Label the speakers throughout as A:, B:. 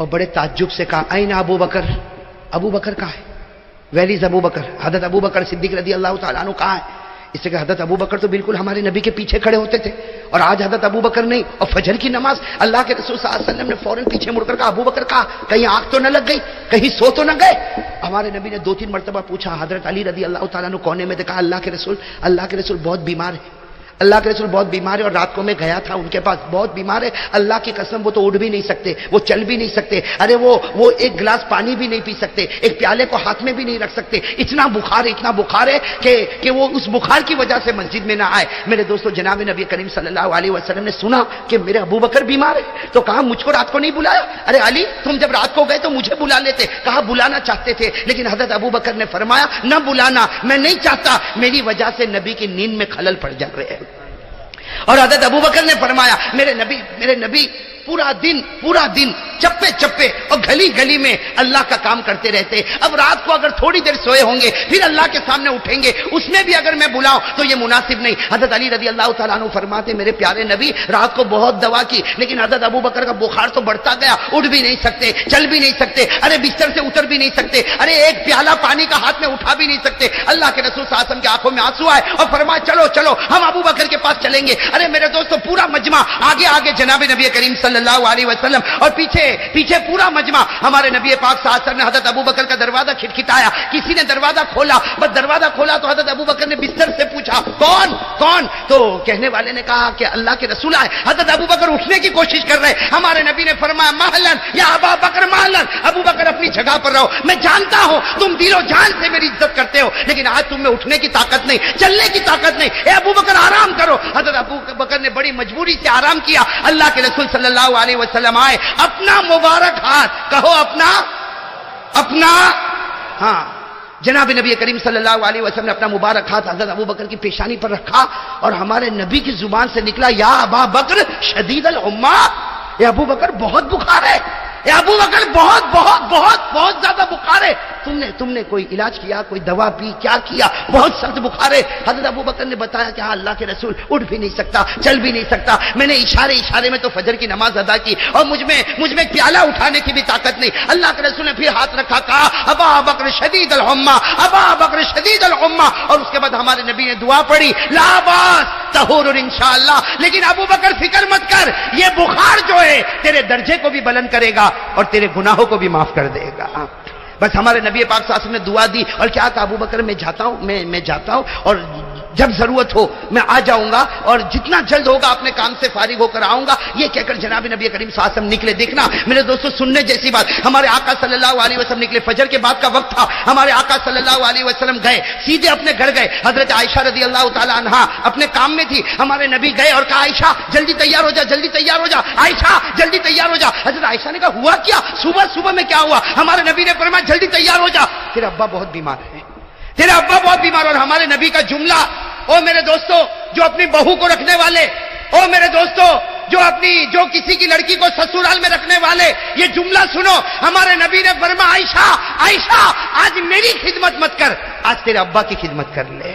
A: اور بڑے تعجب سے کہا این ابو بکر، ابو بکر کہاں ہے؟ ویل از ابو بکر؟ حضرت ابو بکر صدیق رضی اللہ تعالیٰ عنہ کہاں ہے؟ اس سے کہ حضرت ابو بکر تو بالکل ہمارے نبی کے پیچھے کھڑے ہوتے تھے، اور آج حضرت ابو بکر نہیں۔ اور فجر کی نماز اللہ کے رسول صلی اللہ علیہ وسلم نے فوراً پیچھے مڑ کر کہا ابو بکر کہاں؟ کہیں آنکھ تو نہ لگ گئی، کہیں سو تو نہ گئے؟ ہمارے نبی نے 2-3 مرتبہ پوچھا، حضرت علی رضی اللہ تعالیٰ عنہ کونے میں، کہا اللہ کے رسول بہت بیمار ہے، اللہ کے رسول بہت بیمار ہے، اور رات کو میں گیا تھا ان کے پاس، بہت بیمار ہے، اللہ کی قسم وہ تو اٹھ بھی نہیں سکتے، وہ چل بھی نہیں سکتے، ارے وہ ایک گلاس پانی بھی نہیں پی سکتے، ایک پیالے کو ہاتھ میں بھی نہیں رکھ سکتے، اتنا بخار ہے کہ وہ اس بخار کی وجہ سے مسجد میں نہ آئے۔ میرے دوستو، جناب نبی کریم صلی اللہ علیہ وسلم نے سنا کہ میرے ابو بکر بیمار ہے تو کہا مجھ کو رات کو نہیں بلایا؟ ارے علی تم جب رات کو گئے تو مجھے بلا لیتے، کہا بلانا چاہتے تھے، لیکن حضرت ابو بکر نے فرمایا نہ بلانا، میں نہیں چاہتا، میری وجہ سے نبی کی نیند میں خلل پڑ جا رہے ہیں۔ اور حضرت ابو بکر نے فرمایا میرے نبی پورا دن چپے چپے اور گلی گلی میں اللہ کا کام کرتے رہتے، اب رات کو اگر تھوڑی دیر سوئے ہوں گے پھر اللہ کے سامنے اٹھیں گے، اس میں بھی اگر میں بلاؤں تو یہ مناسب نہیں۔ حضرت علی رضی اللہ تعالیٰ عنہ فرماتے میرے پیارے نبی رات کو بہت دوا کی، لیکن حضرت ابو بکر کا بخار تو بڑھتا گیا، اٹھ بھی نہیں سکتے، چل بھی نہیں سکتے، ارے بستر سے اتر بھی نہیں سکتے، ارے ایک پیالہ پانی کا ہاتھ میں اٹھا بھی نہیں سکتے۔ اللہ کے رسول صلی اللہ علیہ وسلم کی آنکھوں میں آنسو آئے اور فرمایا چلو ہم ابو بکر کے پاس چلیں گے۔ ارے میرے دوستو، پورا مجمع آگے جناب نبی کریم صلی اللہ علیہ وسلم اور پیچھے پورا مجمع۔ ہمارے نبی پاک صلی اللہ علیہ وسلم نے حضرت ابو بکر کا دروازہ کھٹکھٹایا، کسی نے دروازہ کھولا، بس دروازہ کھولا تو حضرت ابو بکر نے بستر سے پوچھا کون؟ تو کہنے والے نے کہا کہ اللہ کے رسول آئے۔ حضرت ابو بکر اٹھنے کی کوشش کر رہے، ہمارے نبی نے فرمایا مہلن یا ابا بکر مہلن، ابو بکر اپنی جگہ پر رہو، میں جانتا ہوں تم دل و جان سے میری عزت کرتے ہو، لیکن آج تم میں اٹھنے کی طاقت نہیں، چلنے کی طاقت نہیں، اے ابو بکر آرام کرو۔ حضرت ابو بکر نے بڑی مجبوری سے آرام کیا۔ اللہ کے رسول صلی اللہ علیہ وسلم آئے، اپنا مبارک ہاتھ، کہو اپنا ہاں، جناب نبی کریم صلی اللہ علیہ وسلم نے اپنا مبارک ہاتھ حضرت ابو بکر کی پیشانی پر رکھا، اور ہمارے نبی کی زبان سے نکلا یا ابا بکر شدید الحمہ، اے ابو بکر بہت بخار ہے، اے ابو بکر بہت زیادہ بخار ہے، تم نے کوئی علاج کیا، کوئی دوا پی، کیا کیا؟ بہت سخت بخار ہے۔ حضرت ابو بکر نے بتایا کہ ہاں اللہ کے رسول اٹھ بھی نہیں سکتا، چل بھی نہیں سکتا، میں نے اشارے میں تو فجر کی نماز ادا کی، اور مجھ میں پیالہ اٹھانے کی بھی طاقت نہیں۔ اللہ کے رسول نے پھر ہاتھ رکھا، کہا ابا بکر شدید الحمہ، ابا بکر شدید الحمہ، اور اس کے بعد ہمارے نبی نے دعا پڑھی لا باس طہور انشاءاللہ، لیکن ابو بکر فکر مت کر، یہ بخار جو ہے تیرے درجے کو بھی بلند کرے گا اور تیرے گناہوں کو بھی معاف کر دے گا۔ بس ہمارے نبی پاک صلی اللہ علیہ وسلم نے دعا دی، اور کیا کہا ابو بکر میں جاتا ہوں اور جب ضرورت ہو میں آ جاؤں گا، اور جتنا جلد ہوگا اپنے کام سے فارغ ہو کر آؤں گا۔ یہ کہہ کر جناب نبی کریم صلی اللہ علیہ وسلم نکلے۔ دیکھنا میرے دوستو، سننے جیسی بات، ہمارے آقا صلی اللہ علیہ وسلم نکلے، فجر کے بعد کا وقت تھا، ہمارے آقا صلی اللہ علیہ وسلم گئے، سیدھے اپنے گھر گئے۔ حضرت عائشہ رضی اللہ تعالی عنہا اپنے کام میں تھی، ہمارے نبی گئے اور کہا عائشہ جلدی تیار ہو جا، عائشہ جلدی تیار ہو جا۔ حضرت عائشہ نے کہا ہوا کیا؟ صبح میں کیا ہوا؟ ہمارے نبی نے فرمایا جلدی تیار ہو جا، تیرا ابا بہت بیمار ہے، اور ہمارے نبی کا جملہ، او میرے دوستو جو اپنی بہو کو رکھنے والے، او میرے دوستو جو کسی کی لڑکی کو سسرال میں رکھنے والے، یہ جملہ سنو، ہمارے نبی نے فرمایا عائشہ آج میری خدمت مت کر، آج تیرے ابا کی خدمت کر لے،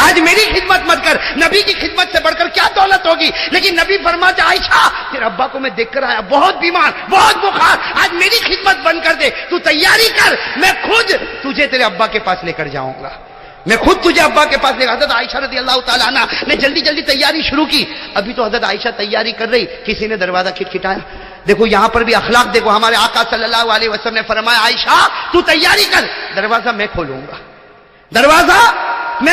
A: آج میری خدمت مت کر، نبی کی خدمت سے بڑھ کر کیا دولت ہوگی؟ لیکن نبی فرماتے عائشہ تیرے ابا کو میں دیکھ کر آیا، بہت بیمار، بہت بخار، آج میری خدمت بند کر دے، تو تیاری کر، میں خود تجھے تیرے ابا کے پاس لے کر جاؤں گا، میں خود تجھے ابا کے پاس لے گا۔ حضرت عائشہ رضی اللہ تعالیٰ عنہ نے جلدی تیاری شروع کی۔ ابھی تو حضرت عائشہ تیاری کر رہی، کسی نے دروازہ کھٹکھٹایا۔ دیکھو یہاں پر بھی اخلاق دیکھو، ہمارے آقا صلی اللہ علیہ وسلم نے فرمایا عائشہ تو تیاری کر، دروازہ میں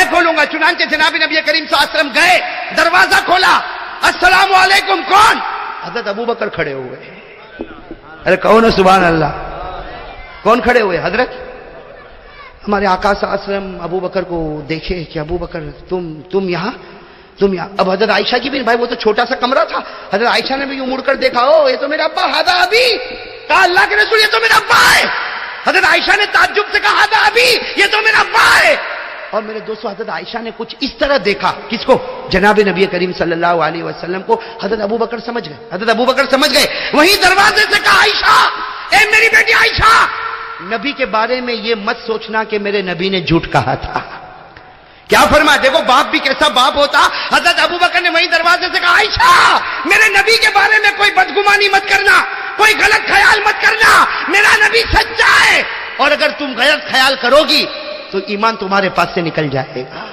A: کھولوں گا، چنانچہ جناب نبی کریم صلی اللہ علیہ وسلم گئے، دروازہ کھولا، السلام علیکم، کون؟ حضرت ابو بکر کھڑے ہوئے۔ ارے کون ہے؟ سبحان اللہ، کون کھڑے ہوئے؟ حضرت ہمارے آقا صلی اللہ علیہ وسلم ابو بکر کو دیکھے کہ ابو بکر تم یہاں۔ اب حضرت عائشہ کی بھی، بھائی وہ تو چھوٹا سا کمرہ تھا، حضرت عائشہ نے بھی یوں مڑ کر دیکھا، یہ تو میرا ابا، ہادا ابھی، کہا اللہ کے رسول یہ تو میرا ابا ہے۔ حضرت عائشہ نے تعجب سے کہا ہادا ابھی، یہ تو میرا ابا ہے۔ اور میرے دوستو حضرت عائشہ نے کچھ اس طرح دیکھا، کس کو؟ جناب نبی کریم صلی اللہ علیہ وسلم کو۔ حضرت ابو بکر سمجھ گئے، وہیں دروازے سے کہا عائشہ، اے میری بیٹی عائشہ، نبی کے بارے میں یہ مت سوچنا کہ میرے نبی نے جھوٹ کہا تھا۔ کیا فرمایا؟ دیکھو باپ بھی کیسا باپ ہوتا۔ حضرت ابو بکر نے وہیں دروازے سے کہا عائشہ میرے نبی کے بارے میں کوئی بدگمانی مت کرنا، کوئی غلط خیال میرا نبی سچا ہے، اور اگر تم غلط خیال کرو گی تو ایمان تمہارے پاس سے نکل جائے گا۔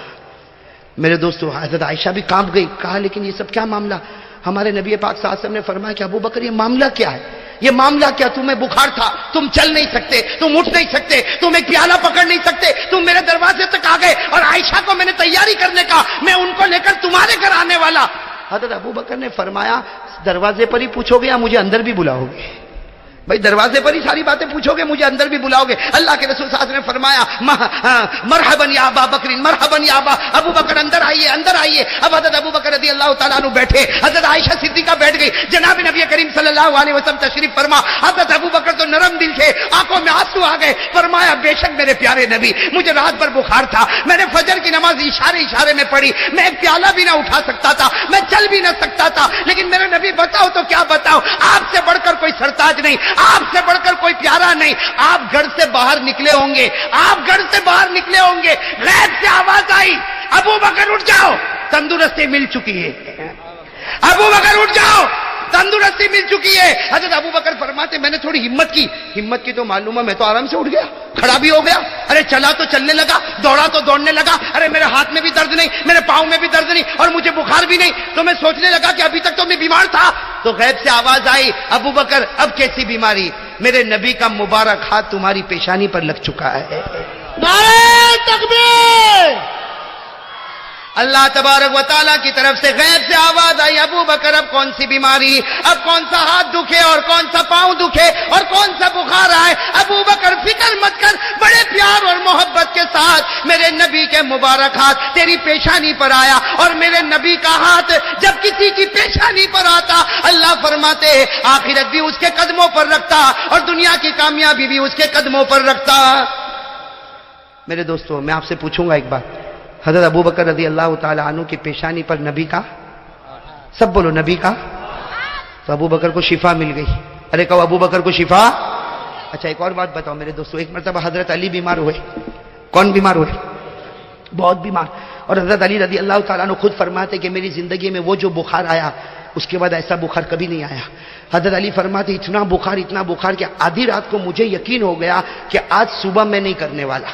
A: میرے دوستو، حضرت عائشہ بھی کانپ گئی، کہا لیکن یہ سب کیا معاملہ؟ ہمارے نبی پاک صلی اللہ علیہ وسلم نے فرمایا کہ ابو بکر یہ معاملہ کیا ہے؟ یہ معاملہ کیا؟ تمہیں بخار تھا، تم چل نہیں سکتے، تم اٹھ نہیں سکتے، تم ایک پیالہ پکڑ نہیں سکتے، تم میرے دروازے تک آ گئے، اور عائشہ کو میں نے تیاری کرنے کا، میں ان کو لے کر تمہارے گھر آنے والا۔ حضرت ابو بکر نے فرمایا دروازے پر ہی پوچھو گے یا مجھے اندر بھی بلاؤ گے؟ بھائی دروازے پر ہی ساری باتیں پوچھو گے، مجھے اندر بھی بلاؤ گے؟ اللہ کے رسول صلی اللہ علیہ وسلم نے فرمایا مرحبا یا ابا بکر، مرحبا یا ابو بکر، اندر آئیے، اندر آئیے۔ اب حضرت ابو بکر رضی اللہ تعالیٰ عنہ بیٹھے، حضرت عائشہ صدیقہ بیٹھ گئی، جناب نبی کریم صلی اللہ علیہ وسلم تشریف فرما۔ حضرت ابو بکر تو نرم دل تھے، آنکھوں میں آنسو آ گئے، فرمایا بے شک میرے پیارے نبی، مجھے رات بھر بخار تھا، میں نے فجر کی نماز اشارے اشارے میں پڑھی، میں ایک پیالہ بھی نہ اٹھا سکتا تھا، میں چل بھی نہ سکتا تھا، لیکن میرے نبی بتاؤ تو کیا بتاؤ، آپ سے بڑھ کر کوئی سرتاج نہیں، آپ سے بڑھ کر کوئی پیارا نہیں، آپ گھر سے باہر نکلے ہوں گے، آپ گھر سے باہر نکلے ہوں گے، غیب سے آواز آئی ابو بکر اٹھ جاؤ، تندرستی مل چکی ہے، ابو بکر اٹھ جاؤ، تندرستی مل چکی ہے۔ حضرت ابو بکر فرماتے میں نے تھوڑی ہمت کی تو معلوم ہے میں تو آرام سے اٹھ گیا، کھڑا بھی ہو گیا، ارے چلا تو چلنے لگا، دوڑا تو دوڑنے لگا، ارے میرے ہاتھ میں بھی درد نہیں، میرے پاؤں میں بھی درد نہیں، اور مجھے بخار بھی نہیں، تو میں سوچنے لگا کہ ابھی تک تو میں بیمار تھا، تو غیب سے آواز آئی ابو بکر اب کیسی بیماری؟ میرے نبی کا مبارک ہاتھ تمہاری پیشانی پر لگ چکا ہے۔
B: نعرہ تکبیر!
A: اللہ تبارک و تعالیٰ کی طرف سے غیب سے آواز آئی ابو بکر اب کون سی بیماری، اب کون سا ہاتھ دکھے اور کون سا پاؤں دکھے اور کون سا بخار آئے؟ ابو بکر فکر مت کر، بڑے پیار اور محبت کے ساتھ میرے نبی کے مبارک ہاتھ تیری پیشانی پر آیا، اور میرے نبی کا ہاتھ جب کسی کی پیشانی پر آتا اللہ فرماتے آخرت بھی اس کے قدموں پر رکھتا اور دنیا کی کامیابی بھی اس کے قدموں پر رکھتا۔ میرے دوستو، میں آپ سے پوچھوں گا ایک بات، حضرت ابو بکر رضی اللہ تعالیٰ عنہ کی پیشانی پر نبی کا، سب بولو نبی کا، تو ابو بکر کو شفا مل گئی۔ ارے کہو ابو بکر کو شفا۔ اچھا ایک اور بات بتاؤ میرے دوستو، ایک مرتبہ حضرت علی بیمار ہوئے۔ کون بیمار ہوئے؟ بہت بیمار، اور حضرت علی رضی اللہ تعالیٰ عنہ خود فرماتے کہ میری زندگی میں وہ جو بخار آیا اس کے بعد ایسا بخار کبھی نہیں آیا۔ حضرت علی فرماتے اتنا بخار کہ آدھی رات کو مجھے یقین ہو گیا کہ آج صبح میں نہیں کرنے والا،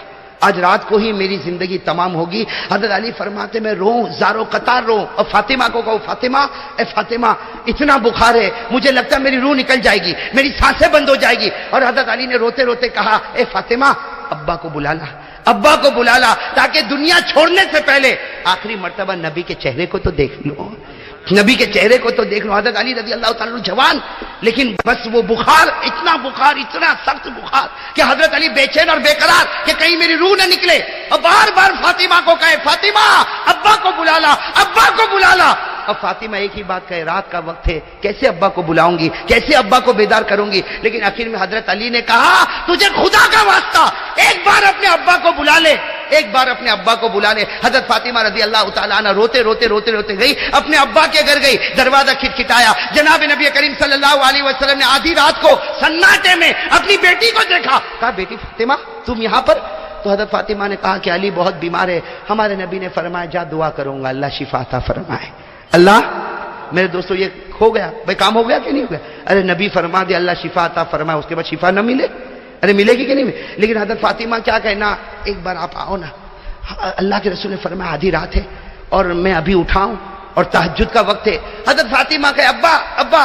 A: آج رات کو ہی میری زندگی تمام ہوگی۔ حضرت علی فرماتے میں رو زاروں قطار رو، اور فاطمہ کو کہو فاطمہ اے فاطمہ اتنا بخار ہے مجھے لگتا ہے میری روح نکل جائے گی، میری سانسیں بند ہو جائے گی۔ اور حضرت علی نے روتے روتے کہا اے فاطمہ ابا کو بلا لا، ابا کو بلا لا، تاکہ دنیا چھوڑنے سے پہلے آخری مرتبہ نبی کے چہرے کو تو دیکھ لو، نبی کے چہرے کو تو دیکھ لو۔ حضرت علی رضی اللہ تعالیٰ عنہ جوان، لیکن بس وہ بخار اتنا سخت بخار کہ حضرت علی بے چین اور بے قرار کہ کہیں میری روح نہ نکلے، اور بار بار فاطمہ کو کہے فاطمہ ابا کو بلا لا، ابا کو بلا لا۔ اب فاطمہ ایک ہی بات کہے رات کا وقت ہے، کیسے ابا کو بلاؤں گی، کیسے ابا کو بیدار کروں گی؟ لیکن آخر میں حضرت علی نے کہا تجھے خدا کا واسطہ ایک بار اپنے ابا کو بلا لے، ایک بار اپنے ابا کو بلا لے۔ حضرت فاطمہ رضی اللہ تعالیٰ عنہ روتے روتے گئی، اپنے ابا کے گھر گئی، دروازہ کھٹکھٹایا، جناب نبی کریم صلی اللہ علیہ وسلم نے آدھی رات کو سناٹے میں اپنی بیٹی کو دیکھا، کہا بیٹی فاطمہ تم یہاں پر؟ تو حضرت فاطمہ نے کہا کہ علی بہت بیمار ہے، ہمارے نبی نے فرمایا جا دعا کروں گا اللہ شفا عطا فرمائے۔ اللہ میرے دوستو یہ ہو گیا بھائی، کام ہو گیا کہ نہیں ہو گیا؟ ارے نبی فرما دے اللہ شفا عطا فرمائے، اس کے بعد شفا نہ ملے؟ ارے ملے گی کہ نہیں ملے؟ لیکن حضرت فاطمہ کیا کہنا، ایک بار آپ آؤ نا، اللہ کے رسول نے فرمایا آدھی رات ہے اور میں ابھی اٹھاؤں اور تہجد کا وقت ہے۔ حضرت فاطمہ کہ ابا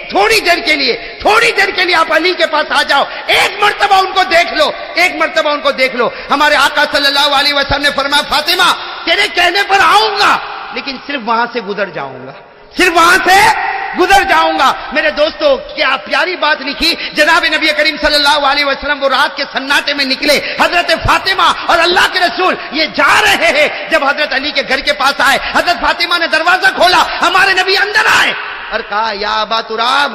A: تھوڑی دیر کے لیے آپ علی کے پاس آ جاؤ، ایک مرتبہ ان کو دیکھ لو۔ ہمارے آقا صلی اللہ علیہ وسلم نے فرمایا فاطمہ تیرے کہنے پر آؤں گا، لیکن صرف وہاں سے گزر جاؤں گا۔ میرے دوستو کیا پیاری بات لکھی جناب نبی کریم صلی اللہ علیہ وسلم، وہ رات کے سناٹے میں نکلے، حضرت فاطمہ اور اللہ کے رسول یہ جا رہے ہیں، جب حضرت علی کے گھر کے پاس آئے، حضرت فاطمہ نے دروازہ کھولا، ہمارے نبی اندر آئے اور کہا یا ابا تراب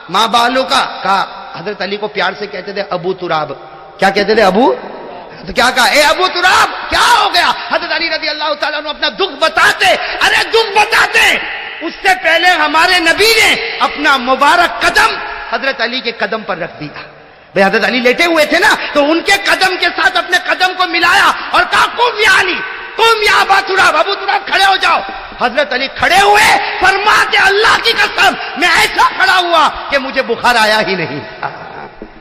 A: ماں بالو کا، کہا حضرت علی کو پیار سے کہتے تھے ابو تراب، کیا کہتے تھے ابو؟ تو کیا کہا اے ابو تراب کیا ہو گیا؟ حضرت علی رضی اللہ تعالیٰ عنہ اپنا دکھ بتاتے، ارے دکھ بتاتے اس سے پہلے ہمارے نبی نے اپنا مبارک قدم حضرت علی کے قدم پر رکھ دیا۔ بھئی حضرت علی لیٹے ہوئے تھے نا، تو ان کے قدم کے ساتھ اپنے قدم کو ملایا اور کہا قم یا علی، قم یا ابا تراب، ابو تراب کھڑے ہو جاؤ۔ حضرت علی کھڑے ہوئے، فرماتے اللہ کی قسم میں ایسا کھڑا ہوا کہ مجھے بخار آیا ہی نہیں۔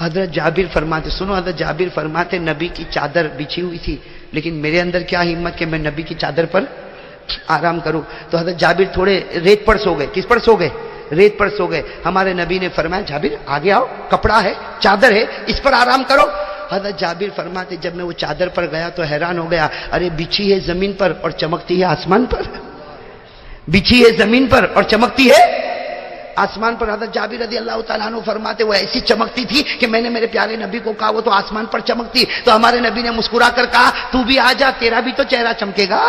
A: حضرت جابر فرماتے، سنو، حضرت جابر فرماتے نبی کی چادر بچھی ہوئی تھی، لیکن میرے اندر کیا ہمت کہ میں نبی کی چادر پر آرام کروں. تو حضرت جابر تھوڑے ریت پر سو گئے. کس پر سو گئے؟ ریت پر سو گئے. ہمارے نبی نے فرمایا جابر آگے آؤ، کپڑا ہے، چادر ہے، اس پر آرام کرو. حضرت جابر فرماتے جب میں وہ چادر پر گیا تو حیران ہو گیا، ارے بچھی ہے زمین پر اور چمکتی ہے آسمان پر. بچھی ہے زمین پر اور چمکتی ہے آسمان پر. حضرت جابر رضی اللہ تعالیٰ عنہ فرماتے وہ ایسی چمکتی تھی کہ میں نے میرے پیارے نبی کو کہا وہ تو آسمان پر چمکتی. تو ہمارے نبی نے مسکرا کر کہا تو بھی آ جا، تیرا بھی تو چہرہ چمکے گا،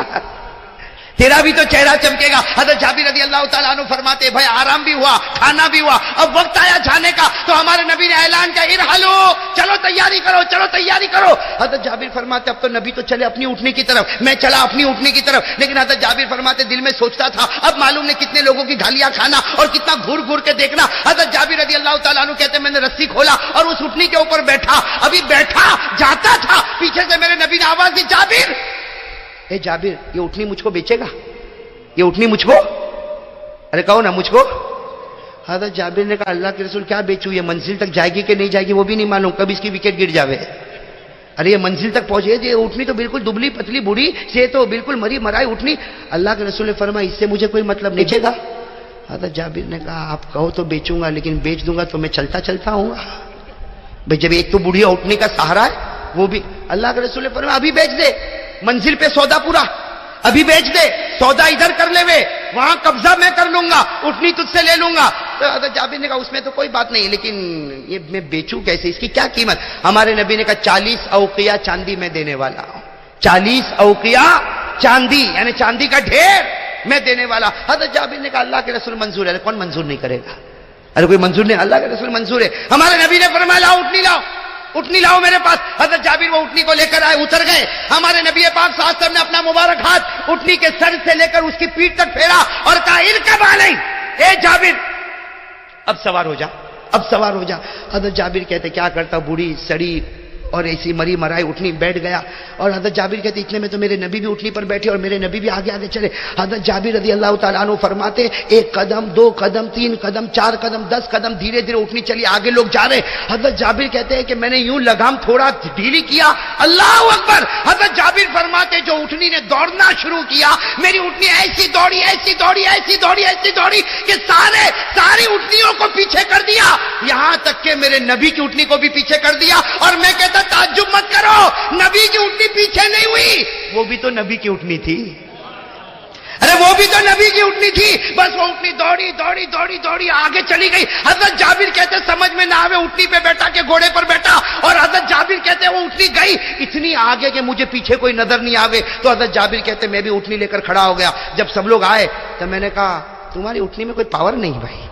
A: تیرا بھی تو چہرہ چمکے گا. حضرت جابر رضی اللہ تعالیٰ عنہ فرماتے بھائی آرام بھی ہوا، کھانا بھی ہوا، اب وقت آیا جانے کا. تو ہمارے نبی نے اعلان کیا ارحلو، چلو تیاری کرو، چلو تیاری کرو. حضرت جابر فرماتے اب تو نبی تو چلے اپنی اٹھنے کی طرف، میں چلا اپنی اٹھنے کی طرف. لیکن حضرت جابر فرماتے دل میں سوچتا تھا اب معلوم نہیں کتنے لوگوں کی گالیاں کھانا اور کتنا گھور گھور کے دیکھنا. حضرت جابر رضی اللہ تعالیٰ عنہ کہتے میں نے رسی کھولا اور اس اٹھنی کے اوپر بیٹھا. ابھی بیٹھا جاتا تھا، پیچھے سے میرے نبی نے آواز دی جابر، اے جابر یہ اٹھنی مجھ کو بیچے گا؟ یہ اٹھنی مجھ کو، ارے کہو نا مجھ کو. حضرت جابر نے کہا اللہ کے رسول کیا بیچوں، یہ منزل تک جائے گی کہ نہیں جائے گی وہ بھی نہیں معلوم، کب اس کی وکٹ گر جاوے. ارے یہ منزل تک پہنچے، یہ اٹھنی تو بالکل دبلی پتلی بوڑھی سے تو بالکل مری مرائی اٹھنی. اللہ کے رسول نے فرمایا اس سے مجھے کوئی مطلب نہیں چاہیے گا. حضرت جابر نے کہا آپ کہو تو بیچوں گا، لیکن بیچ دوں گا تو میں چلتا چلتا ہوں گا. بھائی جب ایک تو بوڑھی اٹھنے کا سہارا ہے وہ بھی. اللہ کے رسول نے فرمایا ابھی بیچ دے، منزل پہ سودا پورا، ابھی بیچ دے، سودا ادھر کر لے وے، وہاں قبضہ میں کر لوں گا، اٹھنی تجھ سے لے لوں گا. تو حضرت جابر نے کہا اس میں تو کوئی بات نہیں، لیکن یہ میں بیچوں کیسے، اس کی کیا قیمت؟ ہمارے نبی نے کہا 40 اوقیہ چاندی میں دینے والا ہوں، 40 اوقیہ چاندی یعنی چاندی کا ڈھیر میں دینے والا. حضرت جابر نے کہا اللہ کے رسول منظور ہے. کون منظور نہیں کرے گا؟ ارے کوئی منظور نہیں، اللہ کے رسول منظور ہے. ہمارے نبی نے فرمایا لاؤ اٹھنی لاؤ، اٹھنی لاؤ میرے پاس. حضرت جابر وہ اٹھنی کو لے کر آئے، اتر گئے. ہمارے نبی پاک صلی اللہ علیہ وسلم نے اپنا مبارک ہاتھ اٹھنی کے سر سے لے کر اس کی پیٹھ تک پھیرا اور کہا ارکب علی، اے جابر اب سوار ہو جا، اب سوار ہو جا. حضرت جابر کہتے کیا کرتا، بوڑھی سڑی اور ایسی مری مرائی اٹھنی بیٹھ گیا. اور حضرت جابر کہتے اتنے میں تو میرے نبی بھی اٹھنی پر بیٹھے اور میرے نبی بھی آگے آگے چلے. حضرت جابر رضی اللہ تعالیٰ عنہ فرماتے ایک قدم، دو قدم، تین قدم، چار قدم، 10 قدم، دھیرے دھیرے اٹھنی چلی، آگے لوگ جا رہے. حضرت جابر کہتے ہیں کہ میں نے یوں لگام تھوڑا ڈھیلی کیا، اللہ اکبر. حضرت جابر فرماتے جو اٹھنی نے دوڑنا شروع کیا، میری اٹھنی ایسی دوڑی ایسی دوڑی ایسی دوڑی ایسی دوڑی کہ ساری اٹھنیوں کو پیچھے کر دیا، یہاں تک کہ میرے نبی کی اٹھنی کو بھی پیچھے کر دیا. اور میں کہتا تعجب مت کرو، نبی کی اٹھنی پیچھے نہیں ہوئی، وہ بھی تو نبی کی اٹھنی تھی. ارے وہ بھی تو نبی کی اٹھنی تھی، بس وہ اٹھنی دوڑی دوڑی دوڑی دوڑی آگے چلی گئی. حضرت جابر کہتے سمجھ میں نہ آوے اٹھنی پہ بیٹھا کہ گھوڑے پر بیٹھا. اور حضرت جابر کہتے وہ اٹھنی گئی اتنی آگے کہ مجھے پیچھے کوئی نظر نہیں آوے. تو حضرت جابر کہتے میں بھی اٹھنی لے کر کھڑا ہو گیا. جب سب لوگ آئے تو میں نے کہا تمہاری اٹھنی میں کوئی پاور نہیں بھائی.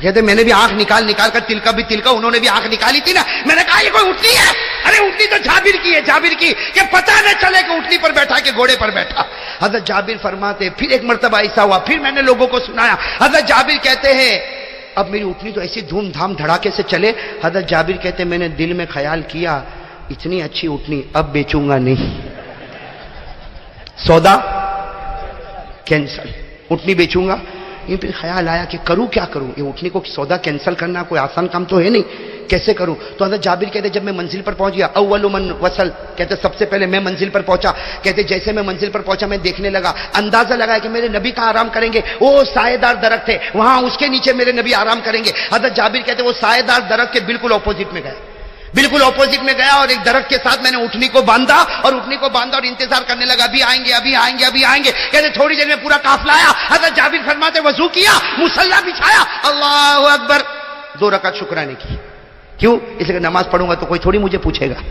A: کہتے میں نے بھی آنکھ نکال کر تلکا بھی تلکا، انہوں نے بھی آنکھ نکالی تھی نا. میں نے کہا یہ کوئی اٹھنی ہے؟ ارے اٹھنی تو جابر کی ہے، جابر کی، کہ پتہ نہ چلے کہ اٹھنی پر بیٹھا کہ گھوڑے پر بیٹھا. حضرت جابر فرماتے پھر ایک مرتبہ ایسا ہوا، پھر میں نے لوگوں کو سنایا. حضرت جابر کہتے ہیں اب میری اٹھنی تو ایسی دھوم دھام دھڑاکے سے چلے. حضرت جابر کہتے میں نے دل میں خیال کیا اتنی اچھی اٹھنی اب بیچوں گا نہیں، سودا کینسل، اٹھنی بیچوں گا. یہ پھر خیال آیا کہ کروں کیا کروں، یہ اٹھنی کو سودا کینسل کرنا کوئی آسان کام تو ہے نہیں، کیسے کروں. تو حضرت جابر کہتے جب میں منزل پر پہنچ گیا، اول من وصل، کہتے سب سے پہلے میں منزل پر پہنچا. کہتے جیسے میں منزل پر پہنچا میں دیکھنے لگا، اندازہ لگا کہ میرے نبی کا آرام کریں گے، وہ سائے دار درخت ہے وہاں اس کے نیچے میرے نبی آرام کریں گے. حضرت جابر کہتے وہ سائے دار درخت کے بالکل اپوزٹ میں گئے، بالکل اپوزٹ میں گیا اور ایک درخت کے ساتھ میں نے اٹھنی کو باندھا اور انتظار کرنے لگا ابھی آئیں گے ابھی آئیں گے ابھی آئیں گے. کہتے تھوڑی دیر میں پورا قافلہ آیا. حضرت جابر فرماتے وضو کیا، مصلی بچھایا، اللہ اکبر، 2 رکعت شکرانے کی. کیوں؟ اس لیے کہ نماز پڑھوں گا تو کوئی تھوڑی مجھے پوچھے گا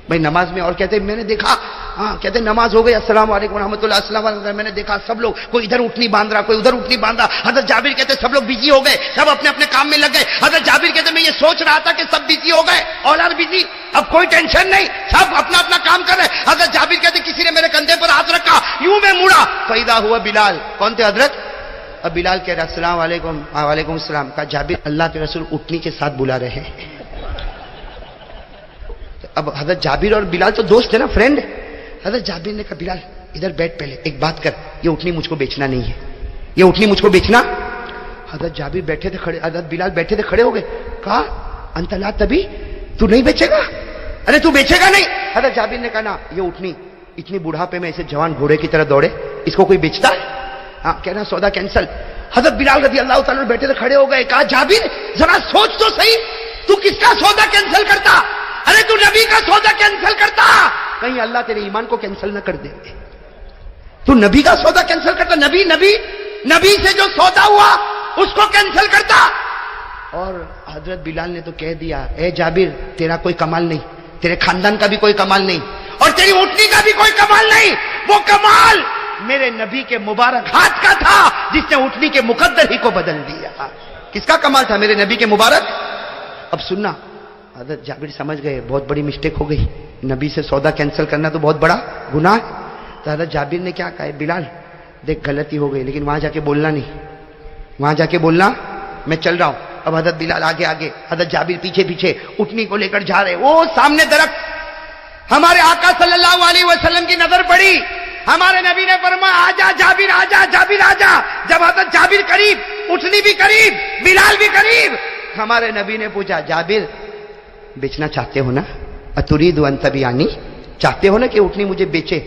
A: بھائی نماز میں. اور کہتے میں نے دیکھا، ہاں کہتے نماز ہو گئی، السلام علیکم ورحمۃ اللہ، السلام علیکم. میں نے دیکھا سب لوگ کوئی ادھر اٹھنی باندھ رہا، کوئی ادھر اٹھنی باندھ رہا. حضرت جابر کہتے سب لوگ بزی ہو گئے، سب اپنے اپنے کام میں لگ گئے. حضرت جابر کہتے میں یہ سوچ رہا تھا کہ سب بزی ہو گئے، اولاد بزی، اب کوئی ٹینشن نہیں، سب اپنا اپنا کام کر رہے. حضرت جابر کہتے کسی نے میرے کندھے پر ہاتھ رکھا، یوں میں مڑا، فیضا ہوا بلال. کون تھے حضرت؟ اب بلال کہہ رہا السلام علیکم. وعلیکم السلام. کہا جابر اللہ کے رسول اٹھنی کے ساتھ بلا رہے ہیں. اب حضرت جابر اور بلال تو دوست ہے نا، فرینڈ. حضرت جابر نے کہا بلال ادھر بیٹھ، پہلے ایک بات کر، یہ اٹھنی مجھ کو بیچنا نہیں ہے، یہ اٹھنی مجھ کو بیچنا. حضرت جابر بیٹھے تھے کھڑے، حضرت بلال بیٹھے تھے کھڑے ہو گئے. کہا انت لا تبی، تو نہیں بیچے گا؟ ارے تو بیچے گا نہیں؟ حضرت جابر نے کہا نا، یہ اٹھنی اتنی بڑھاپے میں ایسے جوان گھوڑے کی طرح دوڑے، اس کو کوئی بیچتا ہے؟ ہاں، کہنا سودا کینسل۔ حضرت بلال رضی اللہ تعالیٰ بیٹھے تھے، کھڑے ہو گئے، کہا جابر ذرا سوچ تو صحیح، تو کس کا سودا کینسل کرتا؟ ارے تو نبی کا سودا کینسل کرتا، کہیں اللہ تیرے ایمان کو کینسل نہ کر دے۔ تو نبی کا سودا کینسل کرتا، نبی سے جو سودا ہوا اس کو کینسل کرتا۔ اور حضرت بلال نے تو کہہ دیا، اے جابر تیرا کوئی کمال نہیں، تیرے خاندان کا بھی کوئی کمال نہیں، اور تیری اٹھنی کا بھی کوئی کمال نہیں، وہ کمال میرے نبی کے مبارک ہاتھ کا تھا جس نے اٹھنی کے مقدر ہی کو بدل دیا۔ کس کا کمال تھا؟ میرے نبی کے مبارک۔ اب سننا، حضرت جابر سمجھ گئے بہت بڑی مسٹیک ہو گئی، نبی سے سودا کینسل کرنا تو بہت بڑا گناہ ہے۔ تو حضرت جابر نے کیا کہا، بلال دیکھ غلطی ہو گئی، لیکن وہاں جا کے بولنا نہیں، وہاں جا کے بولنا میں چل رہا ہوں۔ اب حضرت بلال آگے آگے، حضرت جابر پیچھے پیچھے اٹھنی کو لے کر جا رہے، وہ سامنے درخت، ہمارے آقا صلی اللہ علیہ وسلم کی نظر پڑی، ہمارے نبی نے فرمایا آجا جابر آجا، جابر آجا۔ جب حضرت جابر قریب، اٹھنی بھی قریب، بلال بھی قریب، ہمارے نبی نے پوچھا جابر بیچنا چاہتے ہو نا؟ اتريد ان تبيعني، چاہتے ہو نا کہ اٹھنی مجھے بیچے؟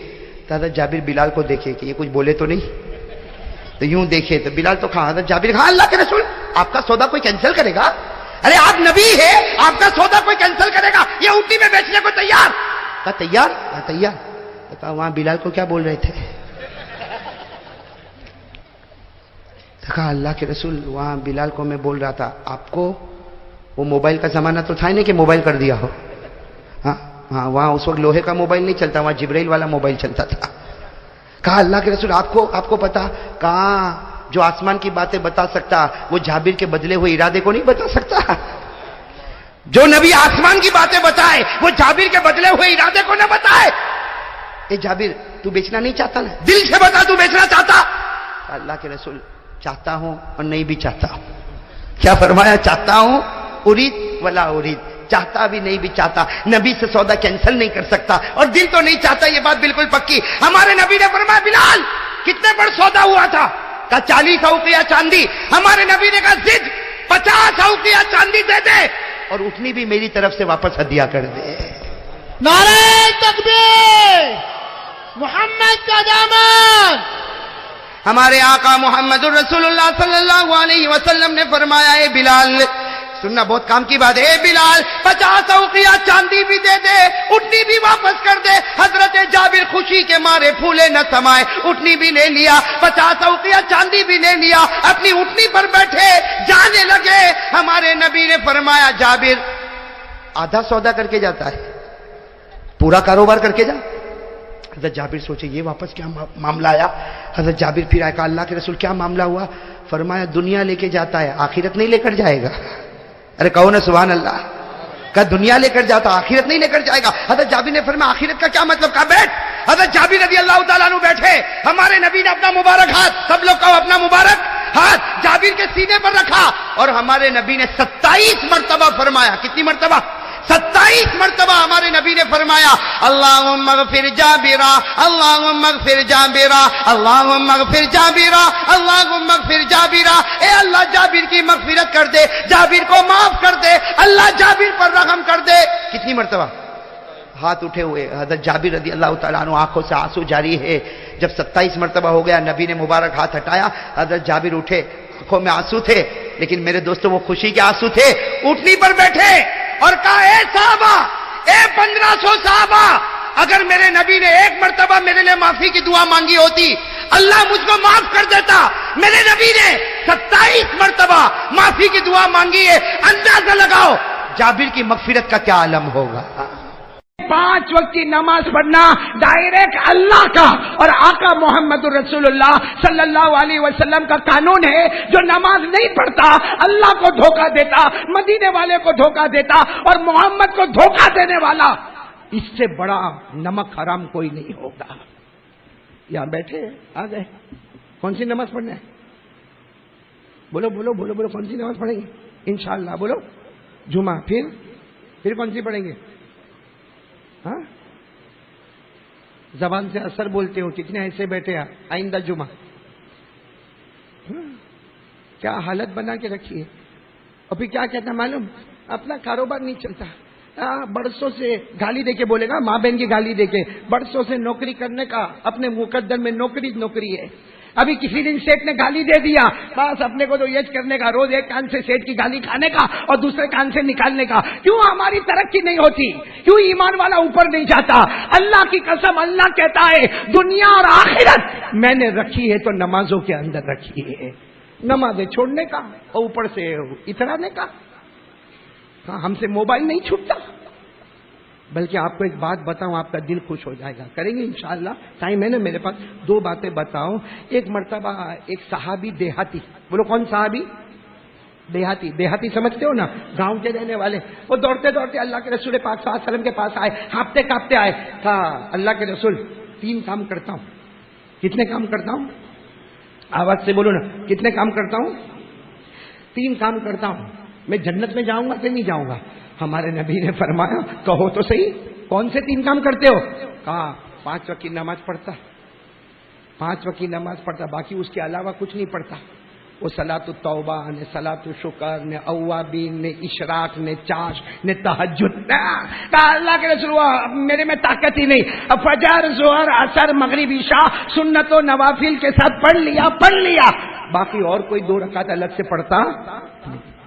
A: تو حضرت جابر بلال کو دیکھے کہ یہ کچھ بولے تو نہیں، تو یوں دیکھے تو بلال تو کہا، حضرت جابر کہا اللہ کے رسول آپ کا سودا کوئی کینسل کرے گا؟ ارے آپ نبی ہے، آپ کا سودا کوئی کینسل کرے گا؟ یہ اٹھنی میں بیچنے کو تیار؟ کہا تیار؟ کہا تیار۔ تو کہا وہاں بلال کو کیا بول رہے تھے؟ تو کہا اللہ کے رسول وہاں بلال کو میں بول رہا تھا آپ کو، وہ موبائل کا زمانہ تو تھا نہیں کہ موبائل کر دیا ہو، ہاں ہاں، وہاں اس وقت لوہے کا موبائل نہیں چلتا، وہاں جبرائیل والا موبائل چلتا تھا۔ کہا اللہ کے رسول آپ کو پتا؟ کہاں جو آسمان کی باتیں بتا سکتا وہ جابر کے بدلے ہوئے ارادے کو نہیں بتا سکتا؟ جو نبی آسمان کی باتیں بتائے وہ جابر کے بدلے ہوئے ارادے کو نہ بتائے۔ اے جابر تو بیچنا نہیں چاہتا نا؟ دل سے بتا تو بیچنا چاہتا؟ اللہ کے رسول چاہتا ہوں اور نہیں بھی چاہتا ہوں۔ کیا فرمایا؟ چاہتا ہوں ارید ولا ارید، چاہتا بھی نہیں بھی چاہتا، نبی سے سودا کینسل نہیں کر سکتا، اور دل تو نہیں چاہتا، یہ بات بالکل پکی۔ ہمارے نبی نے فرمایا بلال کتنے پر سودا ہوا تھا؟ کہا 40 اوقیہ چاندی۔ ہمارے نبی نے کہا زد 50 اوقیہ چاندی دے دے، اور اٹھنی بھی میری طرف سے واپس ہدیہ کر دے۔
B: نعرہ تکبیر، محمد کا دامن۔
A: ہمارے آقا محمد الرسول اللہ صلی اللہ علیہ وسلم نے فرمایا اے بلال، سننا بہت کام کی بات ہے، اے بلال 50 اوقیہ چاندی بھی دے دے، اٹھنی بھی واپس کر دے۔ حضرت جابر خوشی کے مارے پھولے نہ سمائے، اٹھنی بھی لے لیا، 50 اوقیہ چاندی بھی لے لیا، اپنی اٹھنی پر بیٹھے جانے لگے۔ ہمارے نبی نے فرمایا جابر آدھا سودا کر کے جاتا ہے، پورا کاروبار کر کے جا۔ حضرت جابر سوچے یہ واپس کیا معاملہ آیا؟ حضرت جابر پھر آئے، کہا اللہ کے رسول کیا معاملہ ہوا؟ فرمایا دنیا لے کے جاتا ہے، آخرت نہیں لے کر جائے گا۔ ارے کہو نا سبحان اللہ۔ کہا دنیا لے کر جاتا، آخرت نہیں لے کر جائے گا۔ حضرت جابر نے فرمایا آخرت کا کیا مطلب؟ کہا بیٹھ۔ حضرت جابر رضی اللہ تعالیٰ عنہ بیٹھے، ہمارے نبی نے اپنا مبارک ہاتھ، سب لوگ کہو اپنا مبارک ہاتھ جابر کے سینے پر رکھا، اور ہمارے نبی نے 27 مرتبہ فرمایا، کتنی مرتبہ؟ 27 مرتبہ ہمارے نبی نے فرمایا اللہم اغفر جابرا، اللہم اغفر جابرا، اللہم اغفر جابرا، اللہم اغفر جابرا۔ اے اللہ جابر کی مغفرت کر دے، جابر کو معاف کر دے، اللہ جابر پر رحم کر دے۔ کتنی مرتبہ؟ ہاتھ اٹھے ہوئے حضرت جابر رضی اللہ تعالیٰ عنہ، آنکھوں سے آنسو جاری ہے۔ جب 27 مرتبہ ہو گیا، نبی نے مبارک ہاتھ ہٹایا، حضرت جابر اٹھے، آنکھوں میں آنسو تھے، لیکن میرے دوستوں وہ خوشی کے آنسو تھے۔ اٹھنی پر بیٹھے اور کہا اے صحابہ، اے 1500 صحابہ، اگر میرے نبی نے ایک مرتبہ میرے لیے معافی کی دعا مانگی ہوتی اللہ مجھ کو معاف کر دیتا، میرے نبی نے 27 مرتبہ معافی کی دعا مانگی ہے، اندازہ لگاؤ جابر کی مغفرت کا کیا عالم ہوگا۔
C: 5 وقت کی نماز پڑھنا ڈائریکٹ اللہ کا اور آقا محمد الرسول اللہ صلی اللہ علیہ وسلم کا قانون ہے۔ جو نماز نہیں پڑھتا اللہ کو دھوکہ دیتا، مدینے والے کو دھوکہ دیتا، اور محمد کو دھوکہ دینے والا، اس سے بڑا نمک حرام کوئی نہیں ہوگا۔ یہاں بیٹھے آ گئے، کون سی نماز پڑھنا ہے؟ بولو بولو بولو بولو، کون سی نماز پڑھیں گے؟ انشاءاللہ بولو جمعہ، پھر کون سی پڑھیں گے؟ ہاں زبان سے اثر بولتے ہو، کتنے ایسے بیٹھے ہیں آئندہ جمعہ؟ کیا حالت بنا کے رکھی ہے۔ اور پھر کیا کہتا معلوم؟ اپنا کاروبار نہیں چلتا. برسوں سے گالی دے کے بولے گا, ماں بہن کی گالی دے کے, برسوں سے نوکری کرنے کا, اپنے مقدر میں نوکری ہے. ابھی کسی دن سیٹ نے گالی دے دیا, بس اپنے کو تو یہ کرنے کا, روز ایک کان سے سیٹ کی گالی کھانے کا اور دوسرے کان سے نکالنے کا. کیوں ہماری ترقی نہیں ہوتی؟ کیوں ایمان والا اوپر نہیں جاتا؟ اللہ کی قسم, اللہ کہتا ہے دنیا اور آخرت میں نے رکھی ہے تو نمازوں کے اندر رکھی ہے. نمازیں چھوڑنے کا اور اوپر سے اترانے کا. ہم سے موبائل نہیں چھوٹتا. بلکہ آپ کو ایک بات بتاؤں, آپ کا دل خوش ہو جائے گا. کریں گے انشاءاللہ, ٹائم ہے نا میرے پاس. 2 باتیں بتاؤں. ایک مرتبہ ایک صحابی دیہاتی, بولو کون صحابی؟ دیہاتی سمجھتے ہو نا, گاؤں کے رہنے والے, وہ دوڑتے دوڑتے اللہ کے رسول پاک صلی اللہ علیہ وسلم کے پاس آئے, ہانپتے کانپتے آئے. کہا اللہ کے رسول 3 کام کرتا ہوں. کتنے کام کرتا ہوں؟ آواز سے بولو نا, کتنے کام کرتا ہوں؟ 3 کام کرتا ہوں. میں جنت میں جاؤں گا کہ نہیں جاؤں گا؟ ہمارے نبی نے فرمایا کہو تو صحیح, کون سے 3 کام کرتے ہو؟ کہا 5 وقت کی نماز پڑھتا, 5 وقت کی نماز پڑھتا, باقی اس کے علاوہ کچھ نہیں پڑھتا. وہ صلاۃ التوبہ نے, صلاۃ الشکر نے, اوابین نے, اشراق نے, چاش نے, تہجد. کہا اللہ کے رسول میرے میں طاقت ہی نہیں. فجر, ظہر, عصر, مغرب, عشاء سنت و نوافل کے ساتھ پڑھ لیا, باقی اور کوئی 2 رکعت الگ سے پڑھتا.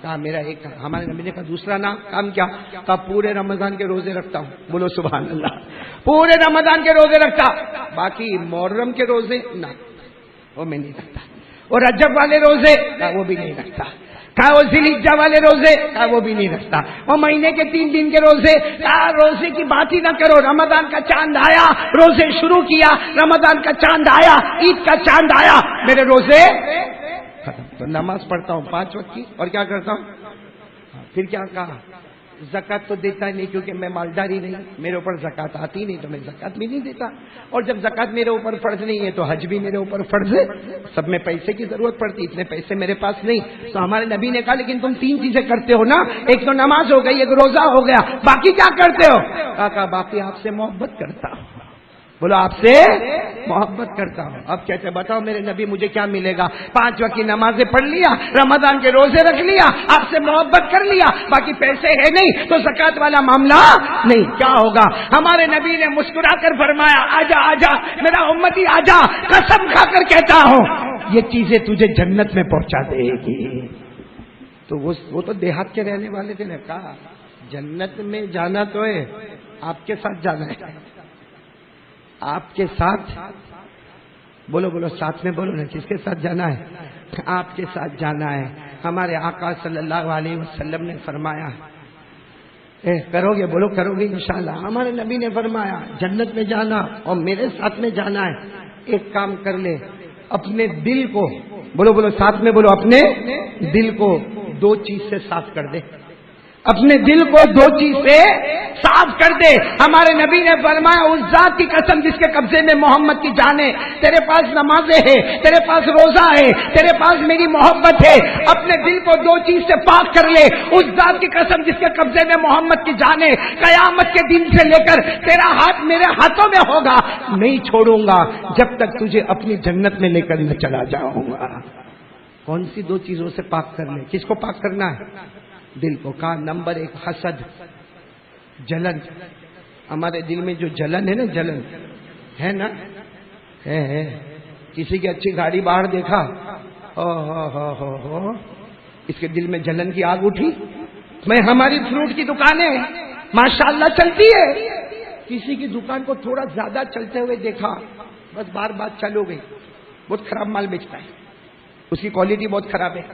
C: کہا میرا ایک, ہمارے نبی نے کہا دوسرا کام کیا؟ کہا پورے رمضان کے روزے رکھتا ہوں. بولو سبحان اللہ. پورے رمضان کے روزے رکھتا, باقی محرم کے روزے نہ, وہ میں نہیں رکھتا. اور رجب والے روزے کہا وہ بھی نہیں رکھتا. کہا وہ ذی الحجہ والے روزے کہا وہ بھی نہیں رکھتا. وہ مہینے کے 3 دن کے روزے کہا روزے کی بات ہی نہ کرو. رمضان کا چاند آیا, روزے شروع کیا, رمضان کا چاند آیا, عید کا چاند آیا, میرے روزے ختم. تو نماز پڑھتا ہوں 5 وقت کی, اور کیا کرتا ہوں؟ پھر کیا کہا؟ زکات تو دیتا ہی نہیں, کیونکہ میں مالدار ہی نہیں, میرے اوپر زکات آتی نہیں, تو میں زکات بھی نہیں دیتا. اور جب زکات میرے اوپر فرض نہیں ہے تو حج بھی میرے اوپر فرض ہے. سب میں پیسے کی ضرورت پڑتی, اتنے پیسے میرے پاس نہیں. تو ہمارے نبی نے کہا لیکن تم 3 چیزیں کرتے ہو نا, ایک تو نماز ہو گئی, ایک روزہ ہو گیا, باقی کیا کرتے ہو؟ کہا باقی آپ سے محبت کرتا ہوں. بولو آپ سے محبت کرتا ہوں. اب کہتے بتاؤ میرے نبی مجھے کیا ملے گا؟ 5 وقت کی نمازیں پڑھ لیا, رمضان کے روزے رکھ لیا, آپ سے محبت کر لیا, باقی پیسے ہے نہیں تو زکات والا معاملہ نہیں. کیا ہوگا؟ ہمارے نبی نے مسکرا کر فرمایا آجا آجا میرا امتی آجا, قسم کھا کر کہتا ہوں یہ چیزیں تجھے جنت میں پہنچا دے گی. تو وہ تو دیہات کے رہنے والے تھے نے کہا جنت میں جانا تو ہے, آپ کے ساتھ جانا ہے. آپ کے ساتھ بولو ساتھ میں بولو نا, کس کے ساتھ جانا ہے؟ آپ کے ساتھ جانا ہے. ہمارے آقا صلی اللہ علیہ وسلم نے فرمایا کرو گے؟ بولو کرو گے انشاءاللہ. ہمارے نبی نے فرمایا جنت میں جانا اور میرے ساتھ میں جانا ہے, ایک کام کر لے, اپنے دل کو بولو ساتھ میں بولو, اپنے دل کو 2 چیز سے صاف کر دے. اپنے دل کو 2 چیز سے صاف کر دے. ہمارے نبی نے فرمایا اس ذات کی قسم جس کے قبضے میں محمد کی جان ہے, تیرے پاس نمازیں ہے, تیرے پاس روزہ ہے, تیرے پاس میری محبت ہے, اپنے دل کو 2 چیز سے پاک کر لے. اس ذات کی قسم جس کے قبضے میں محمد کی جان ہے, قیامت کے دن سے لے کر تیرا ہاتھ میرے ہاتھوں میں ہوگا, نہیں چھوڑوں گا جب تک تجھے اپنی جنت میں لے کر نہ چلا جاؤں گا. کون سی 2 چیزوں سے پاک کر لے؟ کس کو پاک کرنا ہے؟ دل کو. کہا نمبر 1 حسد, جلن. ہمارے دل میں جو جلن ہے نا, جلن ہے نا, ہے. کسی کی اچھی گاڑی باہر دیکھا, اس کے دل میں جلن کی آگ اٹھی. میں ہماری فروٹ کی دکانیں ماشاءاللہ چلتی ہے, کسی کی دکان کو تھوڑا زیادہ چلتے ہوئے دیکھا, بس بات چالو گئی. بہت خراب مال بیچتا ہے, اس کی کوالٹی بہت خراب ہے,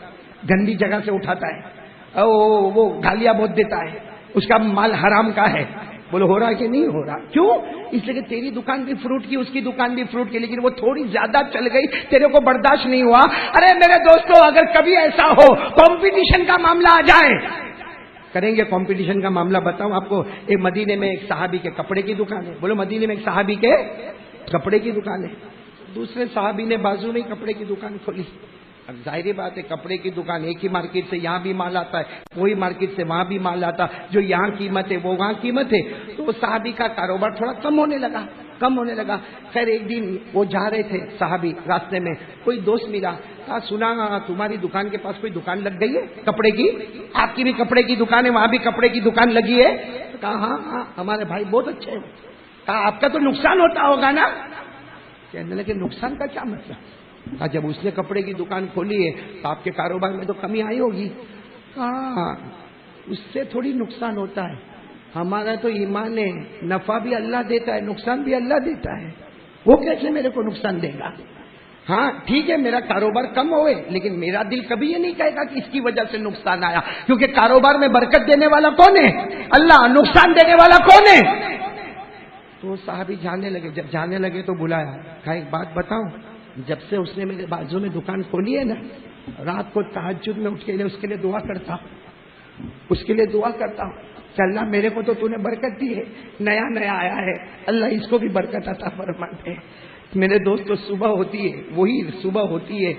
C: گندی جگہ سے اٹھاتا ہے, وہ گالیاں بہت دیتا ہے, اس کا مال حرام کا ہے. بولو ہو رہا کہ نہیں ہو رہا؟ کیوں؟ اس لیے کہ تیری دکان بھی فروٹ کی, اس کی دکان بھی فروٹ کی, لیکن وہ تھوڑی زیادہ چل گئی, تیرے کو برداشت نہیں ہوا. ارے میرے دوستو, اگر کبھی ایسا ہو کمپٹیشن کا معاملہ آ جائے, کریں گے کمپٹیشن کا معاملہ. بتاؤں آپ کو, ایک مدینے میں ایک صحابی کے کپڑے کی دکان ہے. بولو مدینے میں ایک صحابی کے کپڑے کی دکان ہے. دوسرے صحابی نے بازو میں کپڑے کی دکان کھولی. اب ظاہری بات ہے, کپڑے کی دکان ایک ہی مارکیٹ سے یہاں بھی مال آتا ہے, وہی مارکیٹ سے وہاں بھی مال آتا, جو یہاں قیمت ہے وہ وہاں قیمت ہے. تو صحابی کا کاروبار تھوڑا کم ہونے لگا. کم ہونے لگا. خیر ایک دن وہ جا رہے تھے صحابی، راستے میں کوئی دوست ملا، کہا سنا تمہاری دکان کے پاس کوئی دکان لگ گئی ہے کپڑے کی، آپ کی بھی کپڑے کی دکان ہے، وہاں بھی کپڑے کی دکان لگی ہے. کہا ہاں ہاں ہمارے بھائی بہت اچھے ہیں. کہا آپ کا تو نقصان ہوتا ہوگا نا. کہنے لگے نقصان کا کیا مطلب؟ کہا جب اس نے کپڑے کی دکان کھولی ہے تو آپ کے کاروبار میں تو کمی آئی ہوگی. ہاں اس سے تھوڑی نقصان ہوتا ہے، ہمارا تو ایمان ہے، نفع بھی اللہ دیتا ہے نقصان بھی اللہ دیتا ہے، وہ کیسے میرے کو نقصان دے گا؟ ہاں ٹھیک ہے میرا کاروبار کم ہوئے لیکن میرا دل کبھی یہ نہیں کہے گا کہ اس کی وجہ سے نقصان آیا، کیونکہ کاروبار میں برکت دینے والا کون ہے؟ اللہ. نقصان دینے والا کون ہے؟ تو صحابی جانے لگے. جب جانے لگے تو بلایا، کہا ایک بات بتاؤں، جب سے اس نے میرے بازو میں دکان کھولی ہے نا، رات کو تہجد میں اٹھ کے اس کے لیے دعا کرتا ہوں، اس کے لیے دعا کرتا ہوں کہ اللہ میرے کو تو نے برکت دی ہے، نیا نیا آیا ہے، اللہ اس کو بھی برکت عطا فرما دے. میرے دوست تو صبح ہوتی ہے، وہی صبح ہوتی ہے،